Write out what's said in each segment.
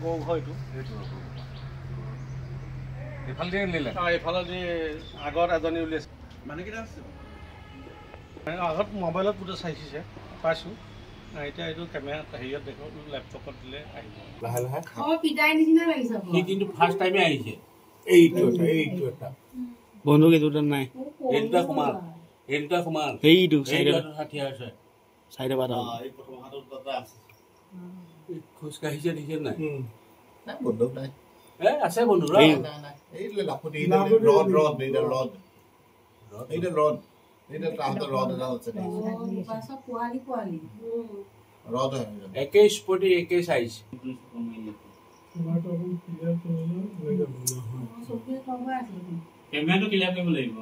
গৰু ঘৰ এইটো এইফালে দিয়ে নিলে এইফালে দি আগত এজনী উলিয়াইছে মানে কেইটা আছে আগত মোবাইলত গোটেই চাইছে পাইছোঁ এতিয়া এইটো কেমেৰা হেৰিয়ত দেখো লেপটপত দিলে আহিব লাহে লাহে পিটাই নিচিনা লাগিছে সি কিন্তু ফাৰ্ষ্ট টাইমে আহিছে এইটো এটা বন্ধুক এইটো নাই এই দুটা সমান এইটো ষাঠিয়া আছে চাইডে বাদ এই প্ৰথম হাতত এটা আছে খোজকাঢ়িছে দেখিছে নাই বন্ধুক নাই আছে বন্ধু এই লাফুটি ৰদ এইটা তাহতে ৰদ এটা আছে পাছত পোৱালি ৰদ 21 সাইজ কেমেৰাটো ক্লিয়াৰ কৰিব লাগিব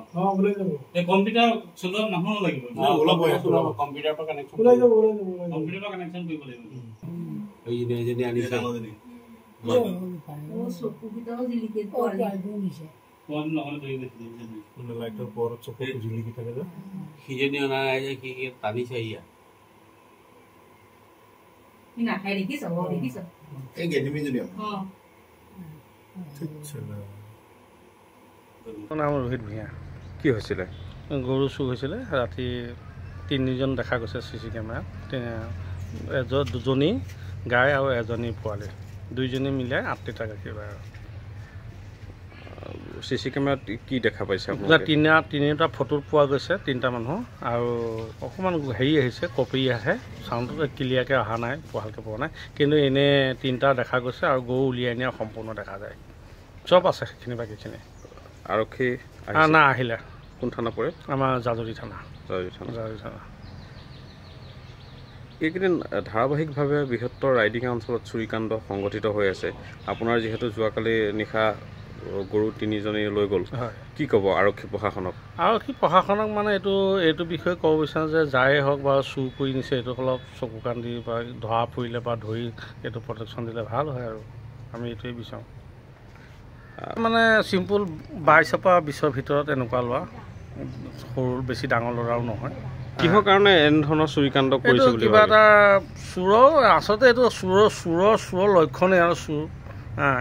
এই কম্পিউটাৰ চলোৱা মানুহ লাগিব কম্পিউটাৰ পৰা কানেকচন কম্পিউটাৰ পৰা কানেকচন কৰিব লাগিব এই যেনে আনিছে চকুকেইটাও জিলিকে পোৱালি পোৱালি নহ'লে ধৰি গৈছে লাইটৰ ওপৰত চকুটো জিলিকি থাকে যে সিজনী অনা নাই যে কি টানিছে ইয়া নাখাই দেখিছ এই গেডিমি যদি নাম ৰোহিত ভূঞা কি হৈছিলে গৰু চুৰ হৈছিলে ৰাতি তিনিজন দেখা গৈছে চিচি কেমেৰাত দুজনী গাই আৰু এজনী পোৱালি দুইজনী মিলাই 8 লিটাৰ গাখীৰ পায় চিচি কেমেৰাত কি দেখা পাইছে তিনিটা ফটোত পোৱা গৈছে 3টা মানুহ আৰু অকণমান হেৰি আহিছে কপি আহে চাউণ্ডটো ক্লিয়াৰকৈ অহা নাই ভালকৈ পোৱা নাই কিন্তু এনেই 3টা দেখা গৈছে আৰু গৰু উলিয়াই নিয়া সম্পূৰ্ণ দেখা যায় চব আছে সেইখিনি বাকীখিনি আৰক্ষী না আহিলে কোন থানা পৰে আমাৰ জাজৰি থানা এইকেইদিন ধাৰাবাহিকভাৱে বৃহত্তৰ ৰাইডিং অঞ্চলত চুৰিকাণ্ড সংঘটিত হৈ আছে আপোনাৰ যিহেতু যোৱাকালি নিশা গৰু 3জনী লৈ গ'ল কি ক'ব আৰক্ষী প্ৰশাসনক মানে এইটো বিষয়ে ক'ব বিচাৰোঁ যে যাই হওক বা চুৰ কৰি নিছে এইটো অলপ চকু কাণ দি বা ধৰা পৰিলে বা ধৰি এইটো প্ৰটেকশ্যন দিলে ভাল হয় আৰু আমি এইটোৱে বিচাৰোঁ মানে চিম্পুল 22 পৰা 20ৰ ভিতৰত এনেকুৱা লোৱা সৰু বেছি ডাঙৰ ল'ৰাও নহয় কিহৰ কাৰণে এনেধৰণৰ চুৰিকাণ্ড কৰিছে বুলি কিবা এটা চোৰৰ আচলতে এইটো চোৰৰ লক্ষণেই আৰু চোৰ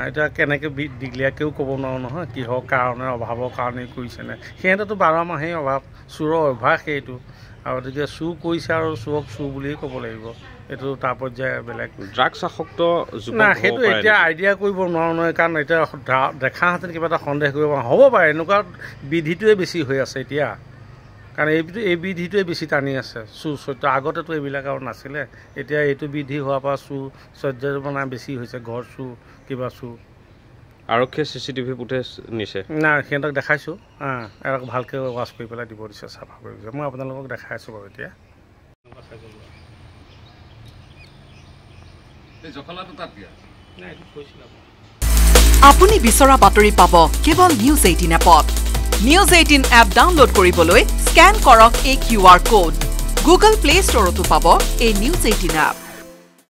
এতিয়া কেনেকৈ দিগলীয়াকৈও ক'ব নোৱাৰোঁ নহয় কিহৰ কাৰণে অভাৱৰ কাৰণেই কৰিছেনে সিহঁতেতো 12 মাহেই অভাৱ চোৰৰ অভ্যাস সেইটো আৰু গতিকে চুৰ কৰিছে আৰু চোৰক চুৰ বুলিয়ে ক'ব লাগিব এইটো তাৰ পৰ্যায়ে বেলেগ ড্ৰাগছ আসক্ত না সেইটো এতিয়া আইডিয়া কৰিব নোৱাৰোঁ নহয় কাৰণ এতিয়া দেখাহেঁতেন কিবা এটা সন্দেহ কৰিব হ'ব পাৰে এনেকুৱা বিধিটোৱে বেছি হৈ আছে এতিয়া কাৰণ এই বিধিটোৱে বেছি টানি আছে চুৰ চৰিত্ৰ আগতেতো এইবিলাক আৰু নাছিলে এতিয়া এইটো বিধি হোৱাৰ পৰা চুৰ চৰ্যৰ মানে বেছি হৈছে ঘৰ চুৰ কিবা চুৰ আৰক্ষীয়ে CCTV ফুটেজ নিছে না সিহঁতক দেখাইছোঁ এওঁক ভালকৈ ৱাছ কৰি পেলাই দিব দিছে চাফা কৰি দিছে মই আপোনালোকক দেখাই আছোঁ বাৰু এতিয়া আপুনি বিচৰা বাতৰি পাব কেৱল নিউজ 18 এপত নিউজ 18 এপ ডাউনলোড কৰিবলৈ স্কেন কৰক এই QR কোড গুগল প্লে ষ্টৰতো পাব এই নিউজ 18 এপ